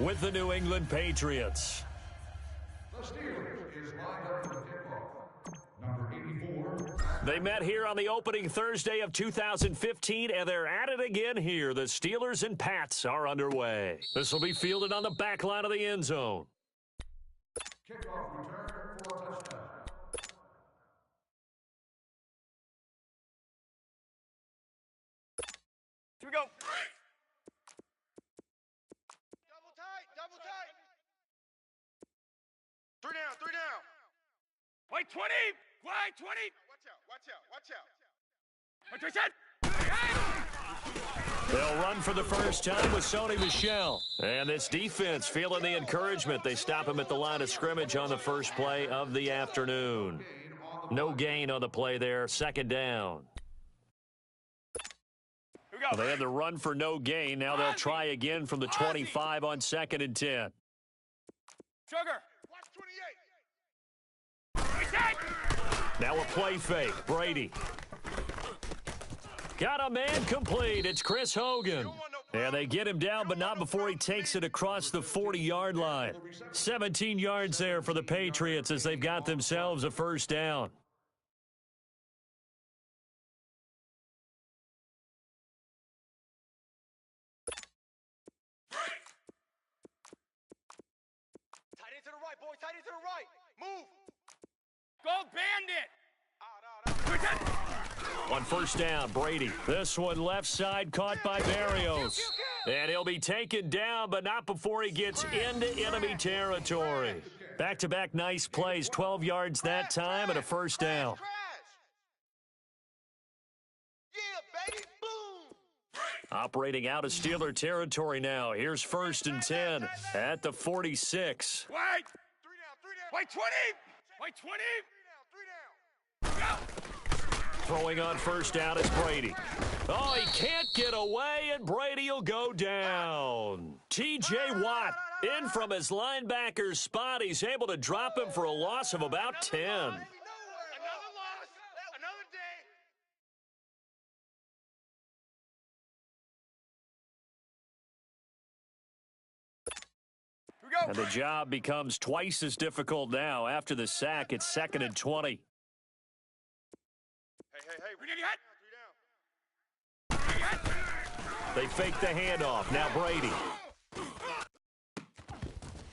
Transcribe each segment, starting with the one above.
with the New England Patriots. The Steelers is lined up for the kickoff. Number 84. They met here on the opening Thursday of 2015, and they're at it again here. The Steelers and Pats are underway. This will be fielded on the back line of the end zone. Kickoff return for a touchdown. Here we go. Double tight. 3 down. Wait, 20. Wait, 20. Watch out. Wait, 27. They'll run for the first time with Sony Michel. And this defense feeling the encouragement. They stop him at the line of scrimmage on the first play of the afternoon. No gain on the play there. Second down. Here we go. They had the run for no gain. Now they'll try again from the 25 on 2nd and 10. Sugar. Watch 28. Reset. Now a play fake. Brady. Got a man complete. It's Chris Hogan. And they get him down, but not before he takes it across the 40-yard line. 17 yards there for the Patriots as they've got themselves a first down. Tight end to the right, boys. Tight end to the right. Move. Gold bandit. Out. Reset. On first down, Brady. This one left side caught by Barrios. And he'll be taken down, but not before he gets into enemy territory. Back-to-back nice plays, 12 yards that time and a first down. Crash. Yeah, baby. Boom. Operating out of Steeler territory now. Here's 1st and 10 at the 46. Wait. 3 down. Wait, 20. Wait, 20. 3 down. Go. Throwing on first down is Brady. Oh, he can't get away, and Brady will go down. T.J. Watt in from his linebacker's spot. He's able to drop him for a loss of about 10. Another loss. Another day. Here we go. And the job becomes twice as difficult now. After the sack, it's 2nd and 20. Hey. We need it. 3 down. They fake the handoff. Now Brady.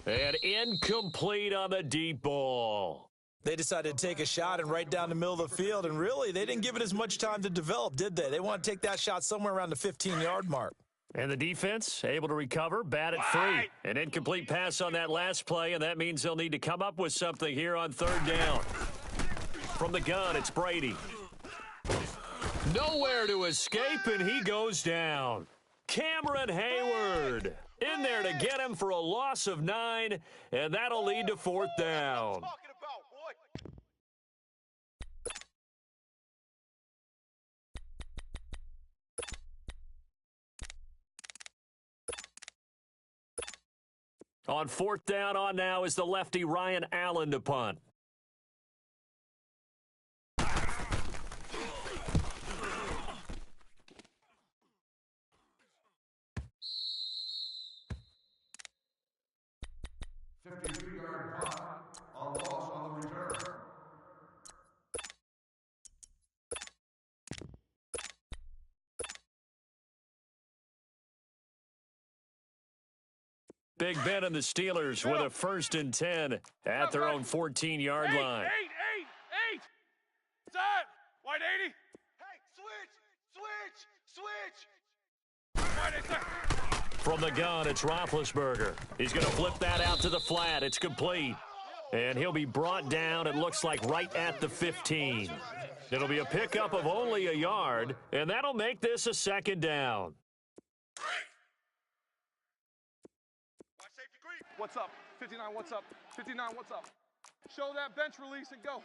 And incomplete on the deep ball. They decided to take a shot and right down the middle of the field, and really, they didn't give it as much time to develop, did they? They want to take that shot somewhere around the 15-yard mark. And the defense able to recover, bat at free. An incomplete pass on that last play, and that means they'll need to come up with something here on 3rd down. From the gun, it's Brady. Nowhere to escape, and he goes down. Cameron Hayward in there to get him for a loss of 9, and that'll lead to 4th down. Talking about, boy. On 4th down on now is the lefty Ryan Allen to punt. Big Ben and the Steelers with a 1st and 10 at their own 14-yard line. 8. Set. Wide 80. Hey, switch. Wide 80. From the gun, it's Roethlisberger. He's going to flip that out to the flat. It's complete. And he'll be brought down, it looks like, right at the 15. It'll be a pickup of only a yard, and that'll make this a 2nd down. What's up? 59, what's up? 59, what's up? Show that bench release and go.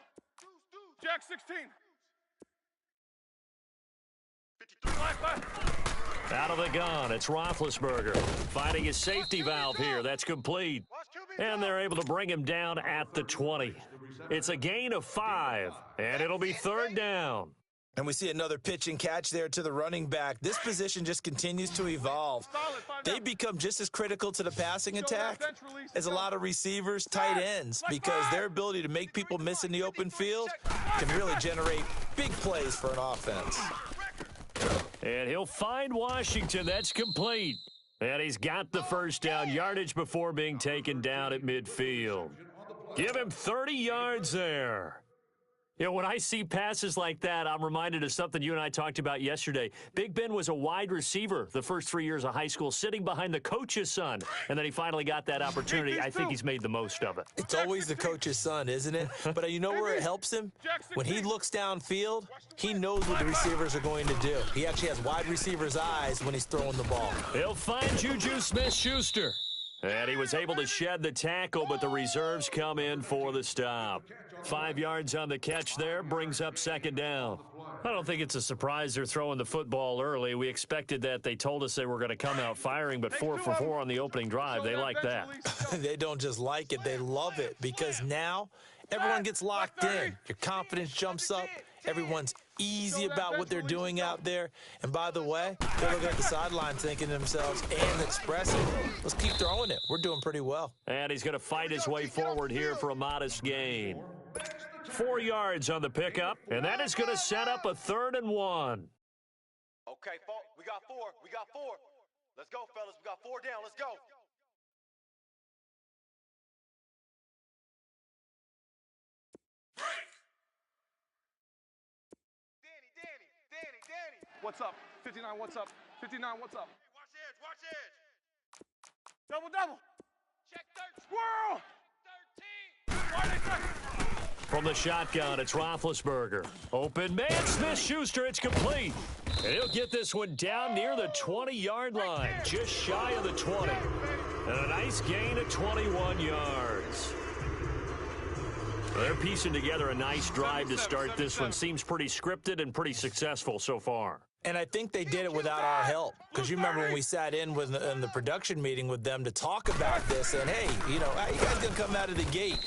Jack 16. 53. Out of the gun, it's Roethlisberger. Finding his safety valve here. That's complete. And they're able to bring him down at the 20. It's a gain of 5, and it'll be 3rd down. And we see another pitch and catch there to the running back. This position just continues to evolve. They become just as critical to the passing attack as a lot of receivers, tight ends, because their ability to make people miss in the open field can really generate big plays for an offense. And he'll find Washington. That's complete. And he's got the first down, yardage before being taken down at midfield. Give him 30 yards there. You know, when I see passes like that, I'm reminded of something you and I talked about yesterday. Big Ben was a wide receiver the first 3 years of high school, sitting behind the coach's son, and then he finally got that opportunity. I think he's made the most of it. It's always the coach's son, isn't it? But you know where it helps him? When he looks downfield, he knows what the receivers are going to do. He actually has wide receivers' eyes when he's throwing the ball. He'll find Juju Smith-Schuster. And he was able to shed the tackle, but the reserves come in for the stop. 5 yards on the catch there, brings up second down. I don't think it's a surprise they're throwing the football early. We expected that. They told us they were going to come out firing, but 4 for 4 on the opening drive. They like that. They don't just like it, they love it, because now everyone gets locked in. Your confidence jumps up. Everyone's easy about what they're doing out there. And by the way, they're looking at the sideline thinking to themselves and expressing, let's keep throwing it. We're doing pretty well. And he's going to fight his way forward here for a modest gain. 4 yards on the pickup, and that is going to set up a 3rd and 1. Okay, we got 4. We got 4. Let's go, fellas. We got 4 down. Let's go. Danny. What's up? 59, what's up? 59, what's up? Watch edge. Double. Check 13. Squirrel! 13. Why they say? From the shotgun, it's Roethlisberger. Open man, Smith-Schuster, it's complete. And he'll get this one down near the 20-yard line, just shy of the 20. And a nice gain of 21 yards. They're piecing together a nice drive to start this one. Seems pretty scripted and pretty successful so far. And I think they did it without our help. Because you remember when we sat in the production meeting with them to talk about this, and hey, you know, you guys gonna come out of the gate.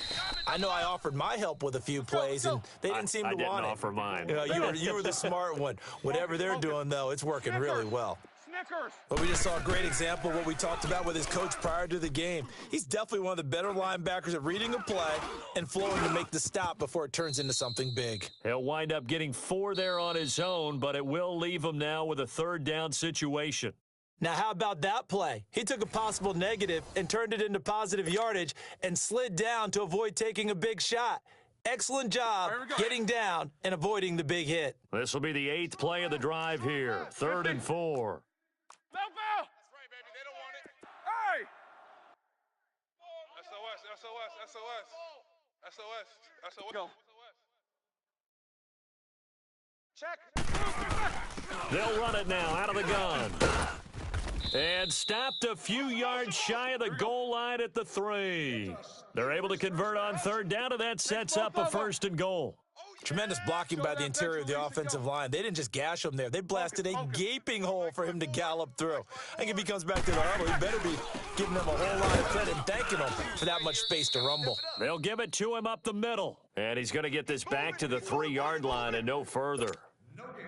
I know I offered my help with a few plays, and they didn't seem to want it. I didn't offer mine. You know, you were the smart one. Whatever they're doing, though, it's working really well. Snickers. But we just saw a great example of what we talked about with his coach prior to the game. He's definitely one of the better linebackers at reading a play and flowing to make the stop before it turns into something big. He'll wind up getting 4 there on his own, but it will leave him now with a 3rd down situation. Now, how about that play? He took a possible negative and turned it into positive yardage and slid down to avoid taking a big shot. Excellent job getting down and avoiding the big hit. This will be the 8th play of the drive here. 3rd and 4. That's right, baby. They don't want it. Hey! SOS. Go. Check. They'll run it now out of the gun. And stopped a few yards shy of the goal line at the 3. They're able to convert on 3rd down, and that sets up a 1st and goal. Tremendous blocking by the interior of the offensive line. They didn't just gash him there. They blasted a gaping hole for him to gallop through. I think if he comes back to the huddle, he better be giving them a whole lot of credit and thanking them for that much space to rumble. They'll give it to him up the middle. And he's going to get this back to the 3-yard line and no further.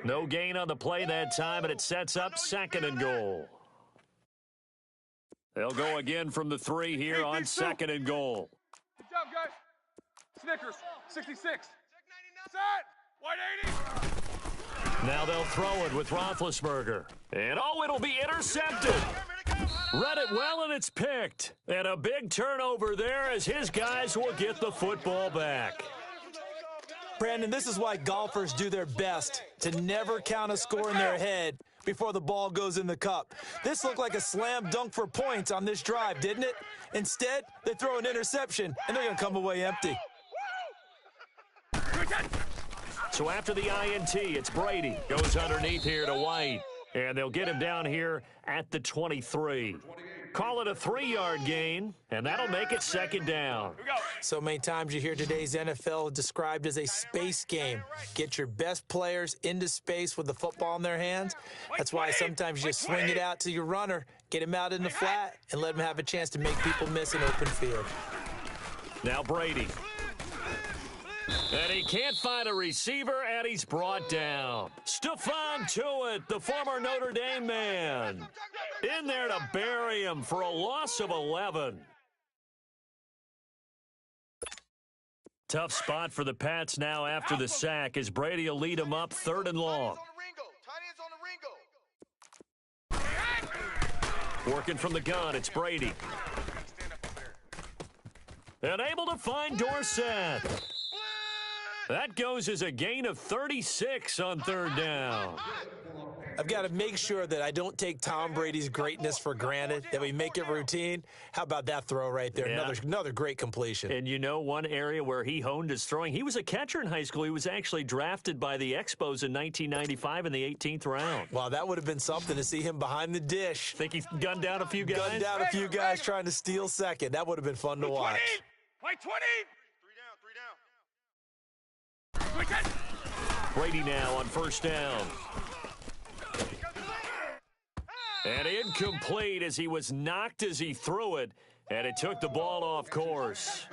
No gain on the play that time, and it sets up 2nd and goal. They'll go again from the 3 here on 2nd and goal. Good job, guys. Snickers, 66. Set. White 80. Now they'll throw it with Roethlisberger. And, it'll be intercepted. Read it well, and it's picked. And a big turnover there as his guys will get the football back. Brandon, this is why golfers do their best to never count a score in their head before the ball goes in the cup. This looked like a slam dunk for points on this drive, didn't it? Instead, they throw an interception, and they're going to come away empty. So after the INT, it's Brady. Goes underneath here to White. And they'll get him down here at the 23. Call it a 3-yard gain, and that'll make it 2nd down. So many times you hear today's NFL described as a space game. Get your best players into space with the football in their hands. That's why sometimes you just swing it out to your runner, get him out in the flat, and let him have a chance to make people miss an open field. Now Brady. And he can't find a receiver, and he's brought down. Stephon Tuitt, the former Notre Dame man, in there to bury him for a loss of 11. Tough spot for the Pats now after the sack as Brady will lead him up 3rd and long. Working from the gun, it's Brady. And able to find Dorsett. That goes as a gain of 36 on 3rd down. I've got to make sure that I don't take Tom Brady's greatness for granted, that we make it routine. How about that throw right there? Yeah. Another great completion. And you know one area where he honed his throwing? He was a catcher in high school. He was actually drafted by the Expos in 1995 in the 18th round. Wow, that would have been something to see him behind the dish. Think he gunned down a few guys? Gunned down a few guys trying to steal second. That would have been fun to watch. Play 20. 3 down. Brady now on 1st down. And incomplete as he was knocked as he threw it, and it took the ball off course.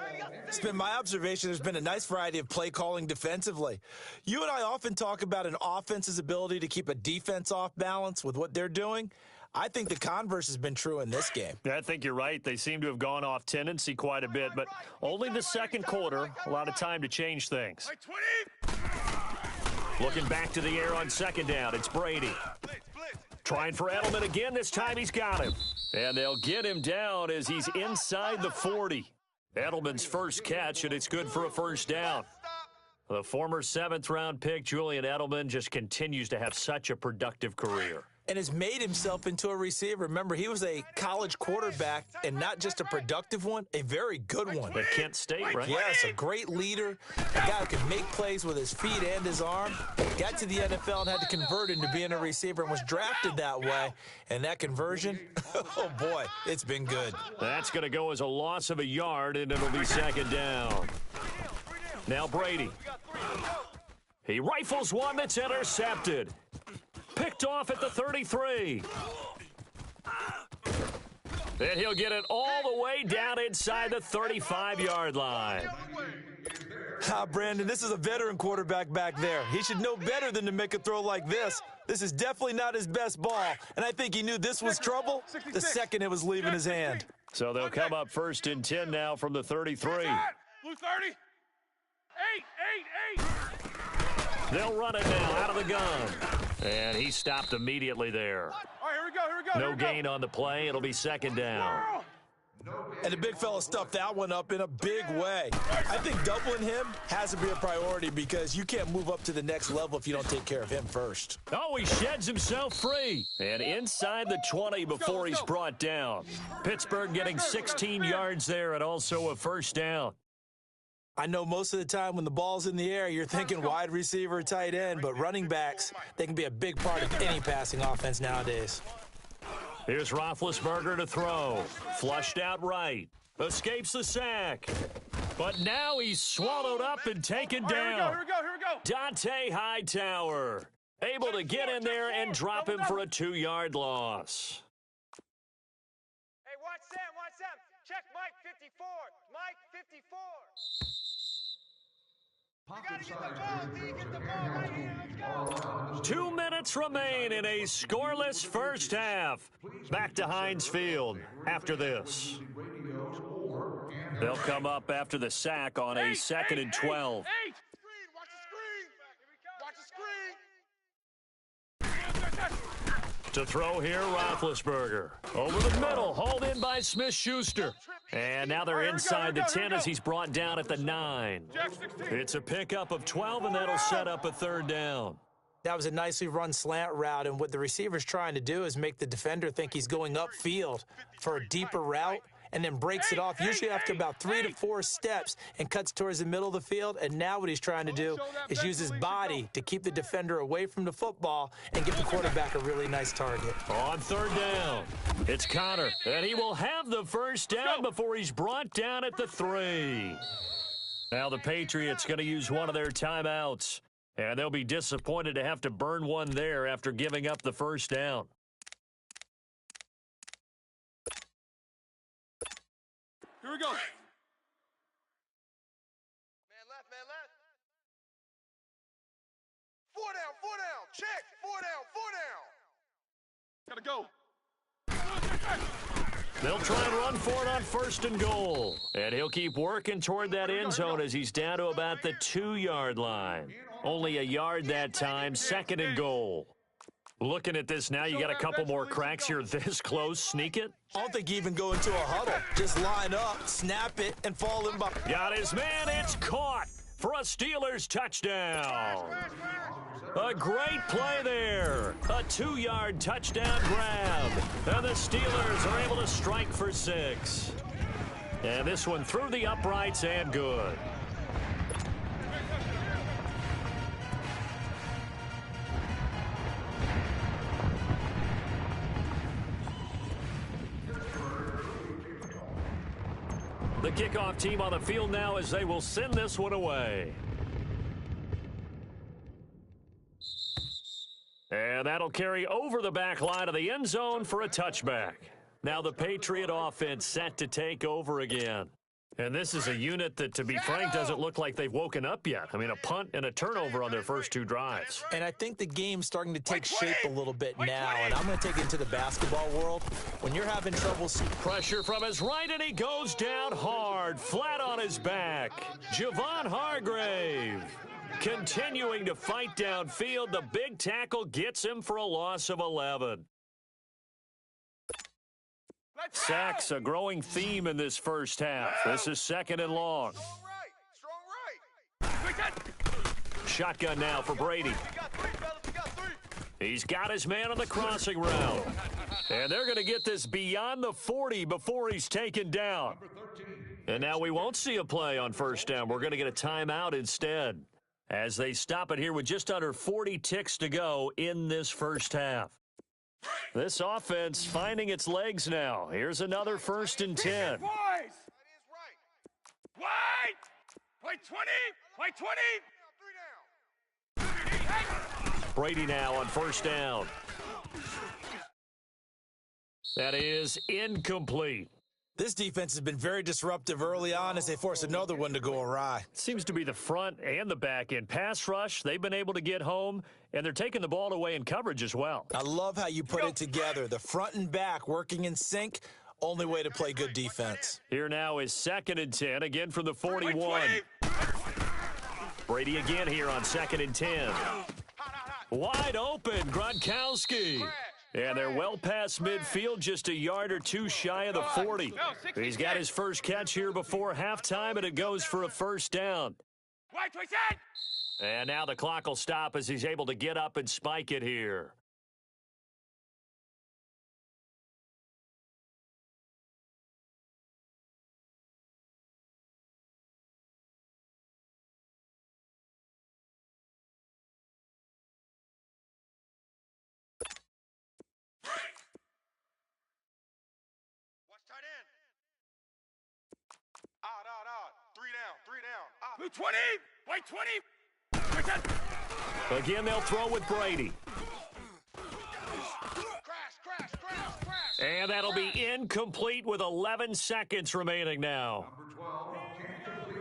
It's been my observation there's been a nice variety of play calling defensively. You and I often talk about an offense's ability to keep a defense off balance with what they're doing. I think the converse has been true in this game. I think you're right. They seem to have gone off tendency quite a bit, but only the second quarter, a lot of time to change things. Looking back to the air on 2nd down, it's Brady. Trying for Edelman again. This time he's got him. And they'll get him down as he's inside the 40. Edelman's first catch, and it's good for a 1st down. The former 7th-round pick, Julian Edelman, just continues to have such a productive career. And has made himself into a receiver. Remember, he was a college quarterback, and not just a productive one, a very good one. At Kent State, right? Yes, a great leader, a guy who can make plays with his feet and his arm. Got to the NFL and had to convert into being a receiver and was drafted that way. And that conversion, oh boy, it's been good. That's going to go as a loss of a yard, and it'll be 2nd down. Now Brady. He rifles one that's intercepted. Picked off at the 33. And he'll get it all the way down inside the 35-yard line. Brandon, this is a veteran quarterback back there. He should know better than to make a throw like this. This is definitely not his best ball, and I think he knew this was trouble the second it was leaving his hand. So they'll come up 1st and 10 now from the 33. Blue 30. 8. They'll run it now out of the gun. And he stopped immediately there. All right, here we go. No gain on the play. It'll be 2nd down. And the big fella stuffed that one up in a big way. I think doubling him has to be a priority because you can't move up to the next level if you don't take care of him first. Oh, he sheds himself free. And inside the 20 before he's brought down. Pittsburgh getting 16 yards there and also a 1st down. I know most of the time when the ball's in the air, you're thinking wide receiver, tight end, but running backs, they can be a big part of any passing offense nowadays. Here's Roethlisberger to throw. Flushed out right. Escapes the sack. But now he's swallowed up and taken down. Here we go. Dante Hightower able to get in there and drop him for a 2-yard loss. Hey, watch Sam. Check Mike 54. Mike 54. Pocket size. 2 minutes remain in a scoreless first half. Back to Heinz Field after this. They'll come up after the sack on a 2nd and 12. Watch the screen. To throw here, Roethlisberger. Over the middle, hauled in by Smith-Schuster. And now they're inside the 10 as he's brought down at the 9. It's a pickup of 12, and that'll set up a 3rd down. That was a nicely run slant route, and what the receiver's trying to do is make the defender think he's going upfield for a deeper route, and then breaks it off, usually after about 3 to 4 steps, and cuts towards the middle of the field. And now what he's trying to do is use his body to keep the defender away from the football and give the quarterback a really nice target. On 3rd down, it's Connor, and he will have the 1st down before he's brought down at the 3. Now the Patriots going to use one of their timeouts, and they'll be disappointed to have to burn one there after giving up the 1st down. Here we go. Man left. 4 down, 4 down. Check. 4 down, 4 down. Gotta go. They'll try and run for it on 1st and goal. And he'll keep working toward that end zone as he's down to about the 2-yard line. Only a yard that time, 2nd and goal. Looking at this now, you got a couple more cracks here this close. Sneak it. I don't think you even go into a huddle. Just line up, snap it, and fall in behind. Got his man. It's caught for a Steelers touchdown. A great play there. A 2-yard touchdown grab. And the Steelers are able to strike for 6. And this one through the uprights and good. The kickoff team on the field now as they will send this one away. And that'll carry over the back line of the end zone for a touchback. Now the Patriot offense set to take over again. And this is a unit that, to be frank, doesn't look like they've woken up yet. I mean, a punt and a turnover on their first 2 drives. And I think the game's starting to take shape a little bit now, and I'm going to take it into the basketball world. When you're having trouble... Pressure from his right, and he goes down hard, flat on his back. Javon Hargrave continuing to fight downfield. The big tackle gets him for a loss of 11. Sacks, a growing theme in this first half. This is 2nd and long. Strong right. Shotgun now for Brady. We got 3, fellas. We got 3. He's got his man on the crossing route. And they're going to get this beyond the 40 before he's taken down. And now we won't see a play on 1st down. We're going to get a timeout instead, as they stop it here with just under 40 ticks to go in this first half. This offense finding its legs now. Here's another 1st and 10. Boys! Wait! Play 20! Play 20! Brady now on 1st down. That is incomplete. This defense has been very disruptive early on as they force another one to go awry. Seems to be the front and the back end. Pass rush, they've been able to get home, and they're taking the ball away in coverage as well. I love how you put it together. The front and back working in sync, only way to play good defense. Here now is 2nd and 10, again from the 41. Brady again here on 2nd and 10. Wide open, Gronkowski. And they're well past midfield, just a yard or 2 shy of the 40. He's got his first catch here before halftime, and it goes for a 1st down. And now the clock will stop as he's able to get up and spike it here. Out. 3 down. 20! Wait, 20! Again, they'll throw with Brady. Crash. And that'll be incomplete with 11 seconds remaining now. Number 12, can't complete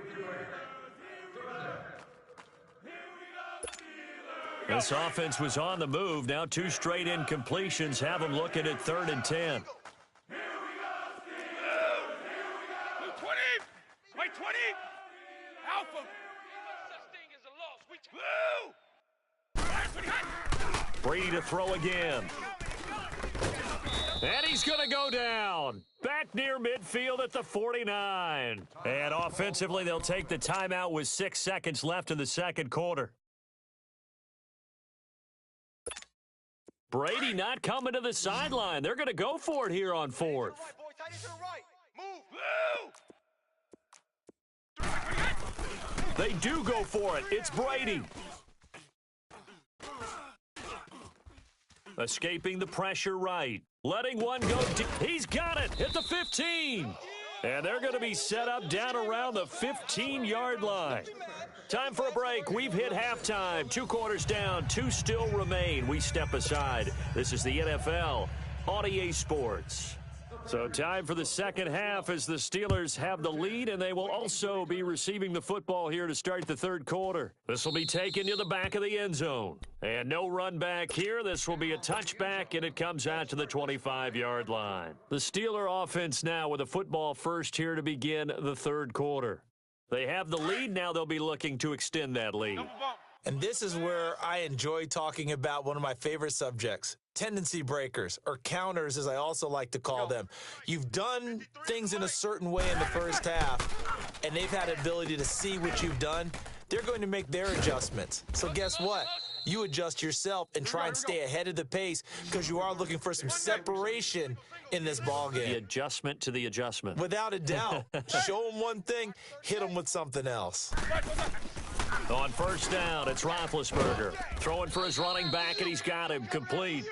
the This offense was on the move. Now 2 straight incompletions have them looking at 3rd and 10. Wait, 20! Alpha! Brady to throw again. And he's going to go down. Back near midfield at the 49. And offensively, they'll take the timeout with 6 seconds left in the 2nd quarter. Brady not coming to the sideline. They're going to go for it here on 4th. They do go for it. It's Brady. Escaping the pressure right. Letting one go deep. He's got it at the 15. And they're going to be set up down around the 15-yard line. Time for a break. We've hit halftime. 2 quarters down. 2 still remain. We step aside. This is the NFL on EA Sports. So time for the second half as the Steelers have the lead, and they will also be receiving the football here to start the third quarter. This will be taken to the back of the end zone. And no run back here. This will be a touchback, and it comes out to the 25-yard line. The Steeler offense now with a football first here to begin the third quarter. They have the lead. Now they'll be looking to extend that lead. And this is where I enjoy talking about one of my favorite subjects, tendency breakers, or counters as I also like to call them. You've done things in a certain way in the first half, and they've had the ability to see what you've done. They're going to make their adjustments. So guess what? You adjust yourself and try and stay ahead of the pace because you are looking for some separation in this ball game. The adjustment to the adjustment. Without a doubt. Show them one thing, hit them with something else. On first down, it's Roethlisberger. Throwing for his running back, and he's got him complete.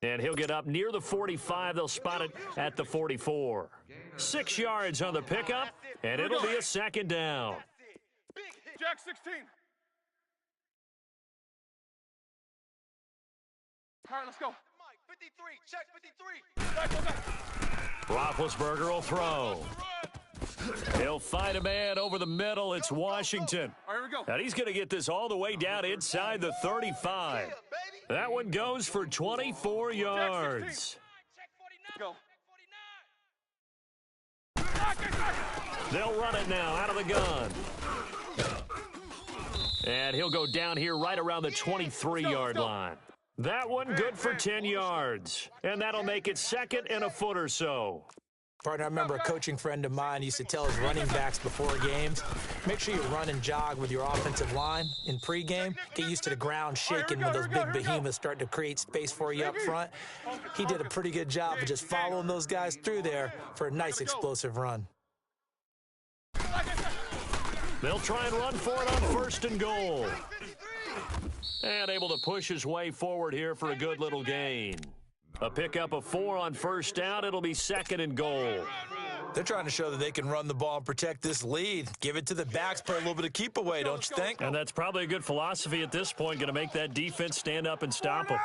And he'll get up near the 45. They'll spot it at the 44. 6 yards on the pickup, and it'll be a second down. Jack 16. All right, let's go. Mike, 53, check 53. Roethlisberger will throw. He'll find a man over the middle. It's Washington. All right, here we go. And he's going to get this all the way down inside the 35. That one goes for 24 yards. Go. They'll run it now out of the gun. And he'll go down here right around the 23-yard line. That one good for 10 yards. And that'll make it second and a foot or so. Partner, I remember a coaching friend of mine used to tell his running backs before games, make sure you run and jog with your offensive line in pregame. Get used to the ground shaking when those big behemoths start to create space for you up front. He did a pretty good job of just following those guys through there for a nice explosive run. They'll try and run for it on first and goal. And able to push his way forward here for a good little gain. A pickup of 4 on first down. It'll be second and goal. They're trying to show that they can run the ball and protect this lead. Give it to the backs, play a little bit of keep away, don't you think? And that's probably a good philosophy at this point, going to make that defense stand up and stop them.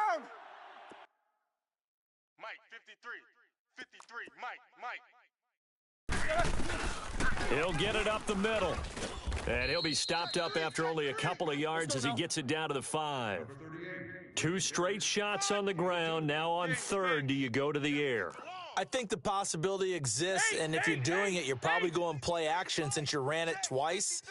Mike, 53, Mike. He'll get it up the middle. And he'll be stopped up after only a couple of yards as he gets it down to the 5. 2 straight shots on the ground. Now on third, do you go to the air? I think the possibility exists, and if you're doing it, you're probably going play action since you ran it twice.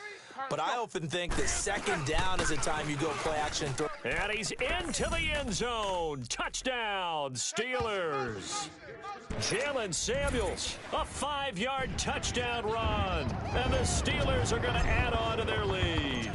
But I often think that second down is the time you go play action. And he's into the end zone. Touchdown, Steelers. Jalen Samuels, a 5-yard touchdown run. And the Steelers are going to add on to their lead.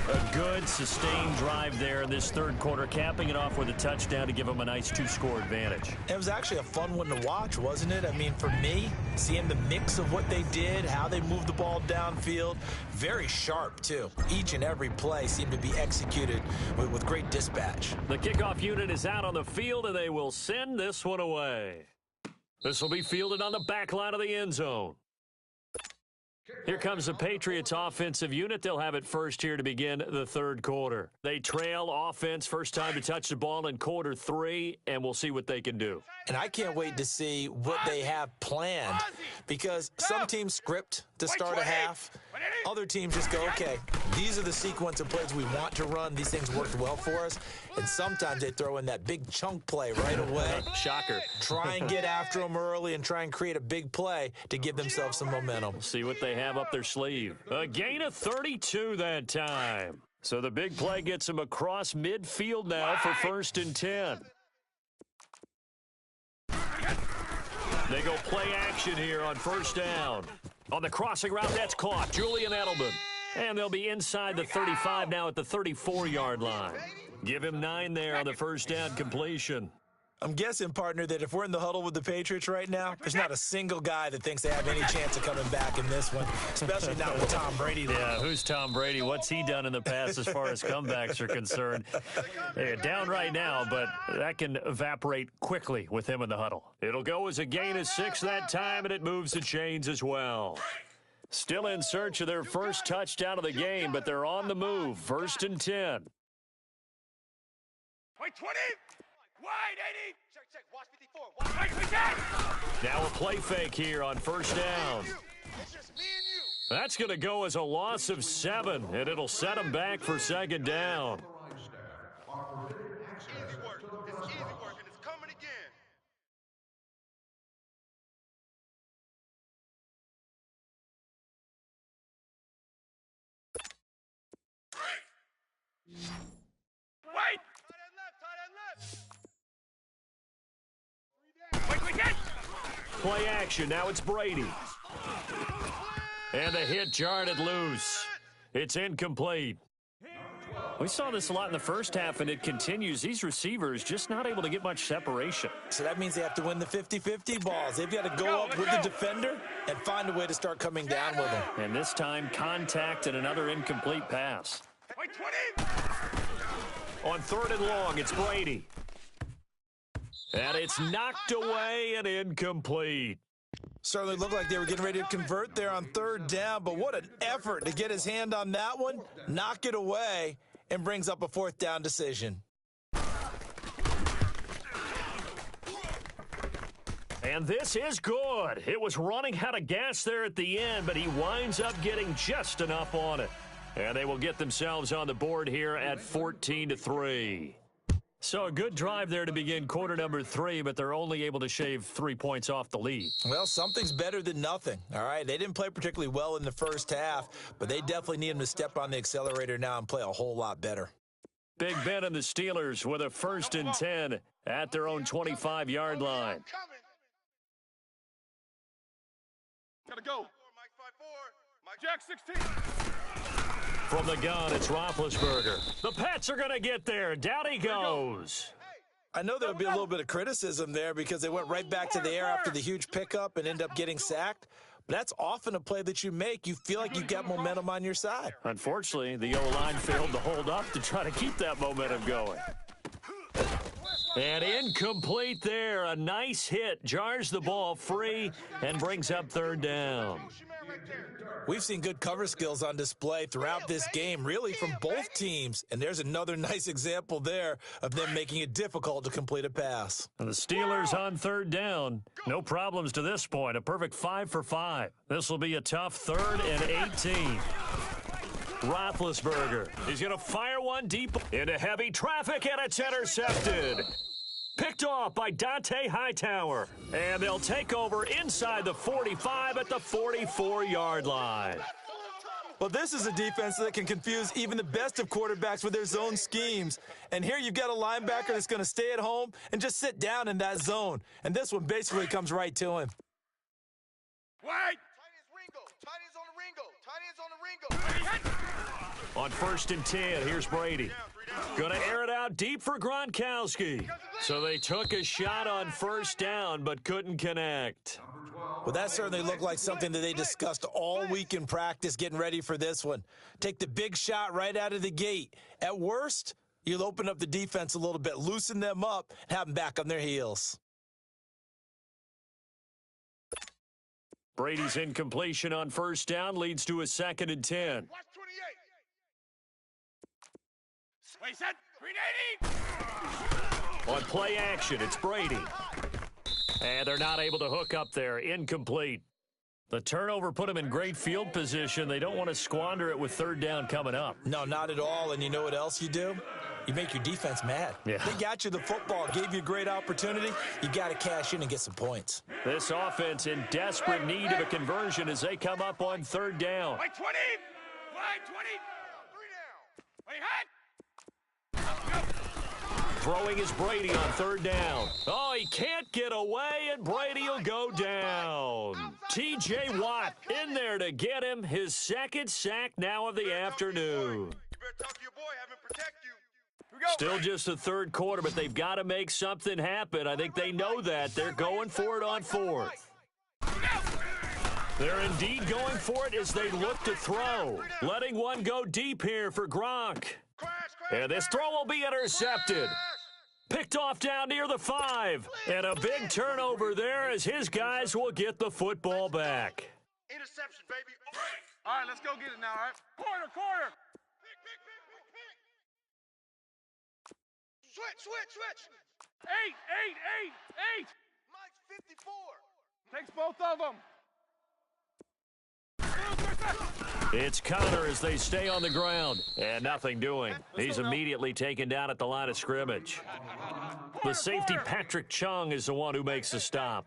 A good, sustained drive there in this third quarter, capping it off with a touchdown to give them a nice 2-score advantage. It was actually a fun one to watch, wasn't it? I mean, for me, seeing the mix of what they did, how they moved the ball downfield, very sharp, too. Each and every play seemed to be executed with great dispatch. The kickoff unit is out on the field, and they will send this one away. This will be fielded on the back line of the end zone. Here comes the Patriots offensive unit. They'll have it first here to begin the third quarter. They trail offense, first time to touch the ball in quarter 3, and we'll see what they can do. And I can't wait to see what they have planned, because some teams script to start a half. Other teams just go, okay, these are the sequence of plays we want to run. These things worked well for us. And sometimes they throw in that big chunk play right away. Shocker. Try and get after them early and try and create a big play to give themselves some momentum. See what they have up their sleeve. A gain of 32 that time. So the big play gets them across midfield now for first and 10. They go play action here on first down. On the crossing route, that's caught. Julian Edelman. And they'll be inside the 35 now at the 34-yard line. Give him 9 there on the first down completion. I'm guessing, partner, that if we're in the huddle with the Patriots right now, there's not a single guy that thinks they have any chance of coming back in this one, especially not with Tom Brady there. Yeah, who's Tom Brady? What's he done in the past as far as comebacks are concerned? They're down right now, but that can evaporate quickly with him in the huddle. It'll go as a gain of 6 that time, and it moves the chains as well. Still in search of their first touchdown of the game, but they're on the move. First and 10. Wait, 20. Wide, 80. Check, Watch 54. Watch Now a play fake here on first down. It's just me and you. That's going to go as a loss of 7, and it'll set them back for second down. Easy work. It's easy work, and it's coming again. Wait! Tight end left. Play action. Now it's Brady. And the hit jarred it loose. It's incomplete. We saw this a lot in the first half, and it continues. These receivers just not able to get much separation. So that means they have to win the 50-50 balls. They've got to go up with the defender and find a way to start coming down with them. And this time, contact and another incomplete pass. Wait, 20. On 3rd and long, it's Brady. And it's knocked away and incomplete. Certainly looked like they were getting ready to convert there on 3rd down, but what an effort to get his hand on that one, knock it away, and brings up a 4th down decision. And this is good. It was running out of gas there at the end, but he winds up getting just enough on it. And they will get themselves on the board here at 14-3. So a good drive there to begin quarter number 3, but they're only able to shave 3 points off the lead. Well, something's better than nothing, all right? They didn't play particularly well in the first half, but they definitely need him to step on the accelerator now and play a whole lot better. Big Ben and the Steelers with a 1st and 10 at their own 25-yard line. Gotta go. Mike 5-4. Mike Jack 16. From the gun, it's Roethlisberger. The Pats are going to get there. Down he goes. I know there would be a little bit of criticism there because they went right back to the air after the huge pickup and end up getting sacked. But that's often a play that you make. You feel like you've got momentum on your side. Unfortunately, the O-line failed to hold up to try to keep that momentum going. And incomplete there. A nice hit. Jars the ball free and brings up 3rd down. We've seen good cover skills on display throughout this game, really from both teams. And there's another nice example there of them making it difficult to complete a pass. And the Steelers on 3rd down. No problems to this point. A perfect 5 for 5. This will be a tough 3rd and 18. Roethlisberger is going to fire one deep into heavy traffic, and it's intercepted. Picked off by Dante Hightower. And they'll take over inside the 45 at the 44-yard line. Well, this is a defense that can confuse even the best of quarterbacks with their zone schemes. And here you've got a linebacker that's going to stay at home and just sit down in that zone. And this one basically comes right to him. Wait. Tight ends Ringo. Tight ends on the Ringo. Tight ends on the Ringo. On 1st and 10, here's Brady. Going to air it out deep for Gronkowski. So they took a shot on 1st down, but couldn't connect. Well, that certainly looked like something that they discussed all week in practice getting ready for this one. Take the big shot right out of the gate. At worst, you'll open up the defense a little bit, loosen them up, and have them back on their heels. Brady's incompletion on 1st down leads to a 2nd and 10. Watch 28. Wait, set. 380. On play action, it's Brady. And they're not able to hook up there. Incomplete. The turnover put them in great field position. They don't want to squander it with 3rd down coming up. No, not at all. And you know what else you do? You make your defense mad. Yeah. They got you the football, gave you a great opportunity. You got to cash in and get some points. This offense in desperate need of a conversion as they come up on 3rd down. Wait, 20. Wait, 20. 3 down. Wait, hot. Throwing is Brady on 3rd down. Oh, he can't get away, and Brady will go down. T.J. Watt in there to get him. His 2nd sack now of the afternoon. You better talk to your boy, have him protect you. Still just the 3rd quarter, but they've got to make something happen. I think they know that. They're going for it on 4th. They're indeed going for it as they look to throw. Letting one go deep here for Gronk. And this throw will be intercepted. Picked off down near the 5. And a big turnover there as his guys will get the football back. Interception, baby. All right, let's go get it now, all right? Corner. Pick. Switch. Eight. Mike's 54. Takes both of them. It's Connor as they stay on the ground. And nothing doing. He's immediately taken down at the line of scrimmage. The safety, Patrick Chung, is the one who makes the stop.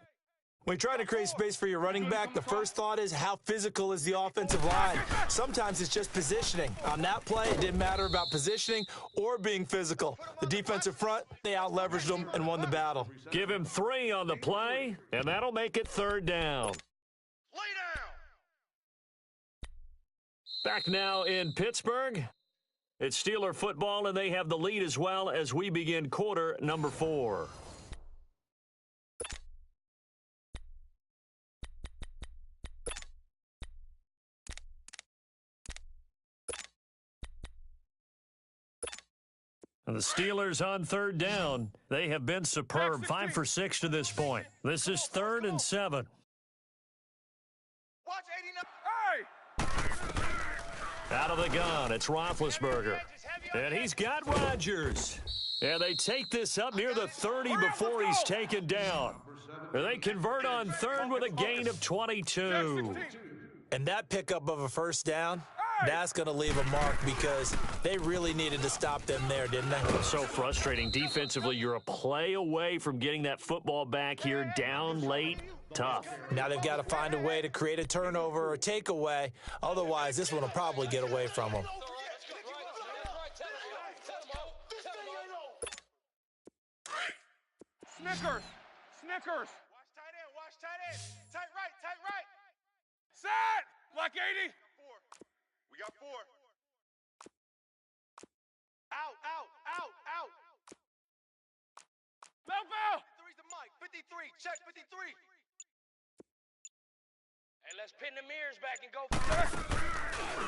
When you're trying to create space for your running back, the first thought is how physical is the offensive line? Sometimes it's just positioning. On that play, it didn't matter about positioning or being physical. The defensive front, they out-leveraged them and won the battle. Give him 3 on the play, and that'll make it 3rd down. Lay down. Back now in Pittsburgh. It's Steeler football, and they have the lead as well as we begin quarter number 4. And the Steelers on 3rd down. They have been superb, 5 for 6 to this point. This is 3rd and 7. Watch 89. Hey! Out of the gun, it's Roethlisberger. And he's got Rodgers. And they take this up near the 30 before he's taken down. And they convert on 3rd with a gain of 22. And that pickup of a first down, that's going to leave a mark because they really needed to stop them there, didn't they? So frustrating. Defensively, you're a play away from getting that football back here down late. Tough. Now they've got to find a way to create a turnover or takeaway. Otherwise, this one will probably get away from them. Snickers. Watch tight end. Tight right. Set. Black 80. 4. We got 4. Out. Bell. 53's the Mike. 53. Check 53. Hey, let's pin the mirrors back and go for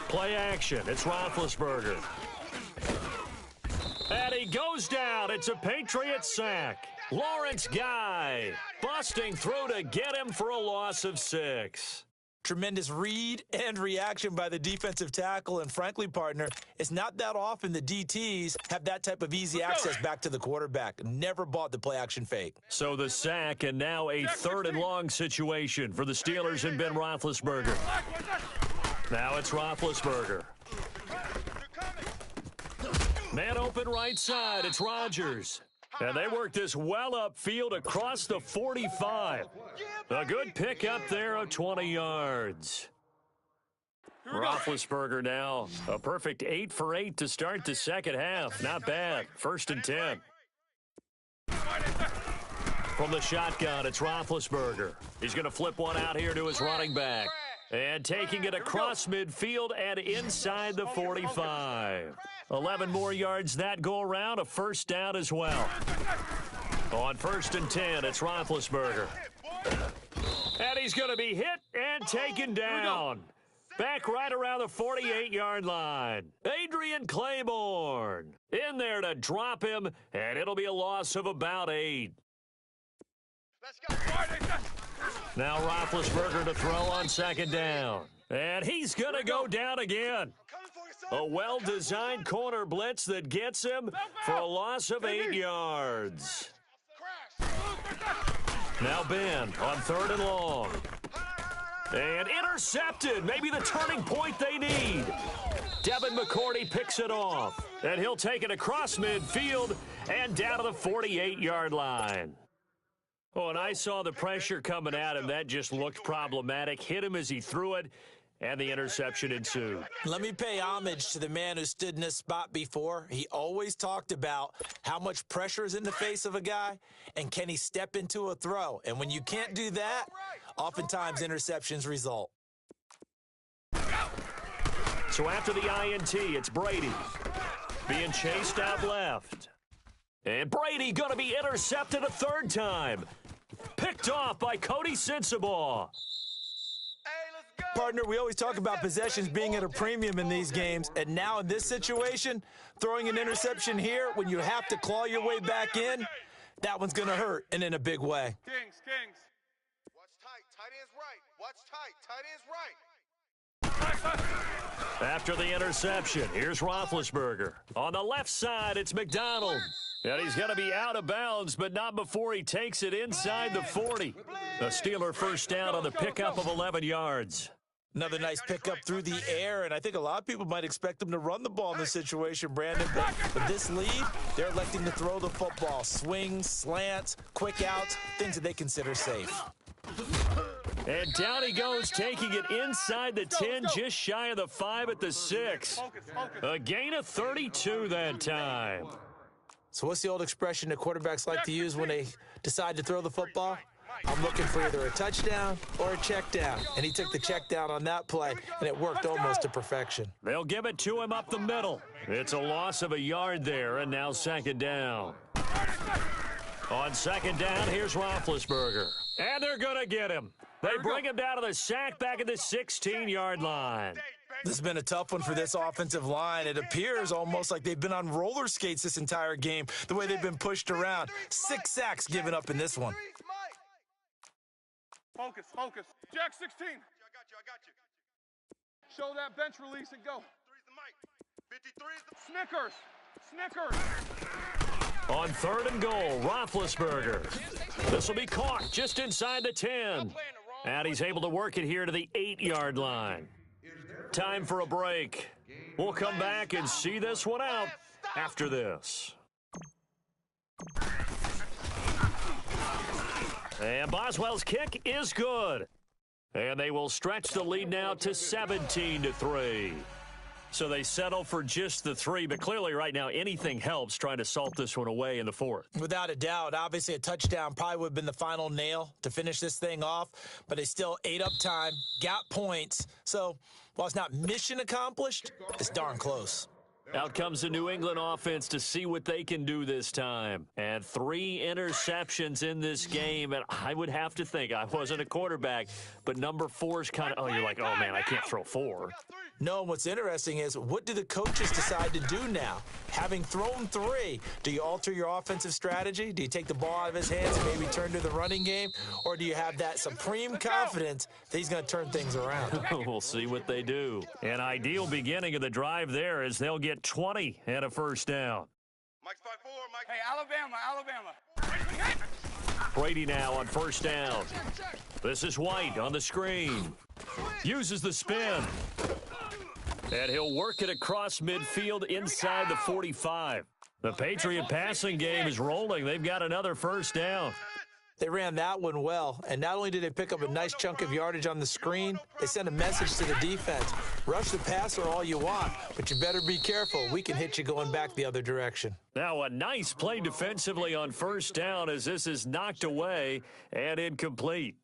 Play action. It's Roethlisberger. And he goes down. It's a Patriot sack. Lawrence Guy busting through to get him for a loss of 6. Tremendous read and reaction by the defensive tackle, and frankly, partner, it's not that often the DTs have that type of easy access back to the quarterback. Never bought the play-action fake. So the sack, and now a 3rd and long situation for the Steelers and Ben Roethlisberger. Now it's Roethlisberger. Man open right side, it's Rodgers. And they work this well upfield across the 45. A good pick up there of 20 yards. Roethlisberger now, a perfect 8 for 8 to start the second half. Not bad. 1st and 10. From the shotgun, it's Roethlisberger. He's going to flip one out here to his running back. And taking it across midfield and inside the 45. 11 more yards that go around, a first down as well. On 1st and 10, it's Roethlisberger. And he's going to be hit and taken down. Back right around the 48-yard line. Adrian Claiborne in there to drop him, and it'll be a loss of about 8. Let's go. Now Roethlisberger to throw on 2nd down. And he's going to go down again. A well-designed corner blitz that gets him for a loss of 8 yards. Now Ben on 3rd and long. And intercepted. Maybe the turning point they need. Devin McCourty picks it off. And he'll take it across midfield and down to the 48-yard line. Oh, and I saw the pressure coming at him. That just looked problematic. Hit him as he threw it, and the interception ensued. Let me pay homage to the man who stood in this spot before. He always talked about how much pressure is in the face of a guy, and can he step into a throw. And when you can't do that, oftentimes interceptions result. So after the INT, it's Brady being chased out left. And Brady going to be intercepted a 3rd time. Picked off by Cody Sensabaugh. Partner, we always talk about possessions being at a premium in these games, and now in this situation, throwing an interception here when you have to claw your way back in, that one's going to hurt, and in a big way. Kings. Watch tight. Tight end's right. Watch tight. Tight end's right. After the interception, here's Roethlisberger. On the left side, it's McDonald. And he's going to be out of bounds, but not before he takes it inside the 40. A Steeler first down on the pickup of 11 yards. Another nice pickup through the air, and I think a lot of people might expect them to run the ball in this situation, Brandon. But with this lead, they're electing to throw the football. Swings, slants, quick outs, things that they consider safe. And down he goes, taking it inside the 10, just shy of the 5 at the 6. A gain of 32 that time. So what's the old expression that quarterbacks like to use when they decide to throw the football? I'm looking for either a touchdown or a check down. And he took the check down on that play, and it worked almost to perfection. They'll give it to him up the middle. It's a loss of a yard there, and now second down. On second down, here's Roethlisberger. And they're going to get him. They bring him down to the sack back at the 16-yard line. This has been a tough one for this offensive line. It appears almost like they've been on roller skates this entire game, the way they've been pushed around. 6 sacks given up in this one. Focus, focus. Jack 16. I got you. Show that bench release and go. 53's the mic. 53's the Snickers. On third and goal, Roethlisberger. This will be caught just inside the 10. And he's able to work it here to the 8-yard line. Time for a break. We'll come back and see this one out after this. And Boswell's kick is good. And they will stretch the lead now to 17-3. So they settle for just the 3, but clearly right now anything helps trying to salt this one away in the 4th. Without a doubt, obviously a touchdown probably would have been the final nail to finish this thing off, but they still ate up time, got points. So while it's not mission accomplished, it's darn close. Out comes the New England offense to see what they can do this time. And 3 interceptions in this game. And I would have to think, I wasn't a quarterback, but number 4 is kind of, you're like, oh, man, I can't throw 4. No, what's interesting is what do the coaches decide to do now? Having thrown 3, do you alter your offensive strategy? Do you take the ball out of his hands and maybe turn to the running game? Or do you have that supreme confidence that he's going to turn things around? We'll see what they do. An ideal beginning of the drive there is they'll get 20 and a first down. Mike's 5-4, Mike. Hey, Alabama. Brady now on first down. This is White on the screen. Uses the spin. And he'll work it across midfield inside the 45. The Patriot passing game is rolling. They've got another first down. They ran that one well, and not only did they pick up a nice chunk of yardage on the screen, they sent a message to the defense. Rush the passer all you want, but you better be careful. We can hit you going back the other direction. Now a nice play defensively on first down as this is knocked away and incomplete.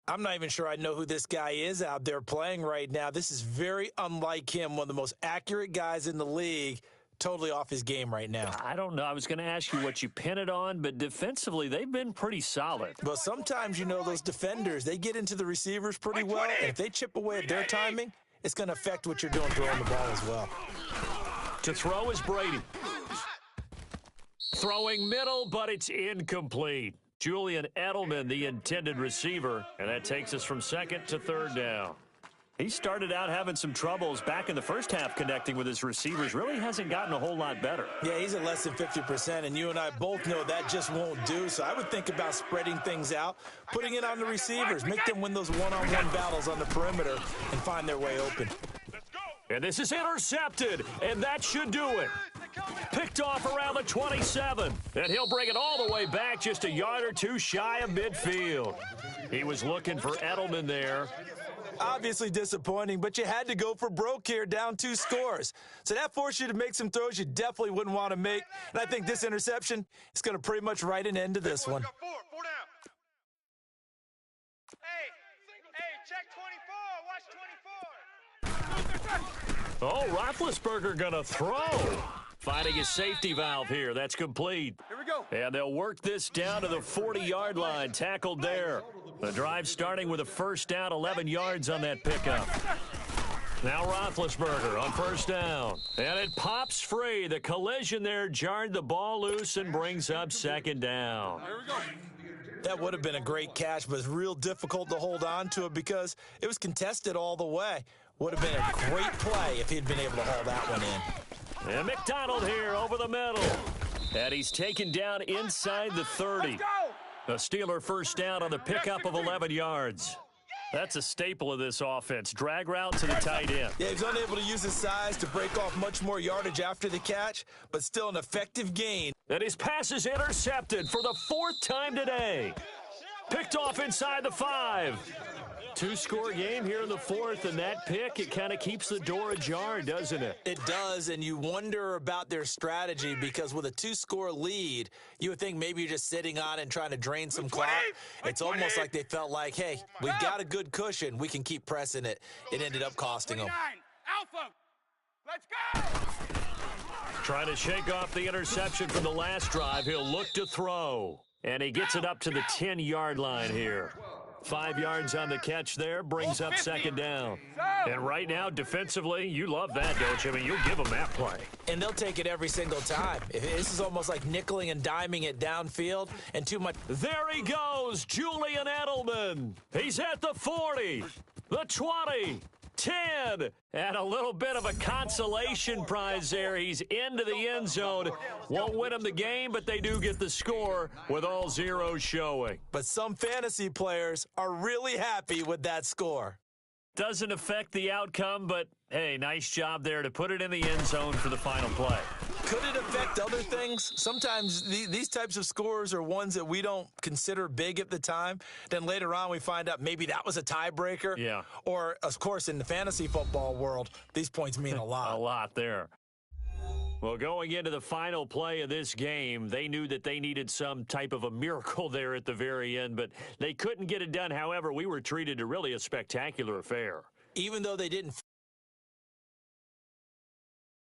I'm not even sure I know who this guy is out there playing right now. This is very unlike him, one of the most accurate guys in the league. Totally off his game right now. I don't know. I was going to ask you what you pin it on, but defensively, they've been pretty solid. Well, sometimes, those defenders, they get into the receivers pretty well, and if they chip away at their timing, it's going to affect what you're doing throwing the ball as well. To throw is Brady. Throwing middle, but it's incomplete. Julian Edelman, the intended receiver, and that takes us from second to third down. He started out having some troubles back in the first half connecting with his receivers. Really hasn't gotten a whole lot better. Yeah, he's at less than 50%, and you and I both know that just won't do. So I would think about spreading things out, putting it on the receivers, make them win those one-on-one battles on the perimeter and find their way open. And this is intercepted, and that should do it. Picked off around the 27, and he'll bring it all the way back just a yard or two shy of midfield. He was looking for Edelman there. Obviously disappointing, but you had to go for broke here, down 2 scores. So that forced you to make some throws you definitely wouldn't want to make. And I think this interception is going to pretty much write an end to this one. Hey, check 24. Watch 24. Oh, Roethlisberger going to throw. Finding his safety valve here. That's complete. Here we go. And they'll work this down to the 40-yard line. Tackled there. The drive starting with a first down, 11 yards on that pickup. Now Roethlisberger on first down. And it pops free. The collision there jarred the ball loose and brings up second down. Here we go. That would have been a great catch, but it's real difficult to hold on to it because it was contested all the way. Would have been a great play if he'd been able to haul that one in. And McDonald here over the middle. And he's taken down inside the 30. Let's go! A Steeler first down on the pickup of 11 yards. That's a staple of this offense. Drag route to the tight end. Yeah, he's unable to use his size to break off much more yardage after the catch, but still an effective gain. And his pass is intercepted for the 4th time today. Picked off inside the 5. 2-score game here in the 4th, and that pick, it kind of keeps the door ajar, doesn't it? It does, and you wonder about their strategy because with a 2-score lead, you would think maybe you're just sitting on it and trying to drain some clock. It's almost like they felt like, hey, we've got a good cushion. We can keep pressing it. It ended up costing them. Alpha, let's go! Trying to shake off the interception from the last drive. He'll look to throw, and he gets it up to the 10-yard line here. 5 yards on the catch there, brings up 2nd down. And right now, defensively, you love that, don't you? I mean, you'll give them that play. And they'll take it every single time. This is almost like nickeling and diming it downfield and too much. There he goes, Julian Edelman. He's at the 40, the 20, 10, and a little bit of a consolation prize there. He's into the end zone. Won't win him the game, but they do get the score with all zeros showing. But some fantasy players are really happy with that score. Doesn't affect the outcome, but hey, nice job there to put it in the end zone for the final play. Could it affect other things? Sometimes these types of scores are ones that we don't consider big at the time. Then later on we find out maybe that was a tiebreaker. Yeah. Or, of course, in the fantasy football world, these points mean a lot. A lot there. Well, going into the final play of this game, they knew that they needed some type of a miracle there at the very end, but they couldn't get it done. However, we were treated to really a spectacular affair. Even though they didn't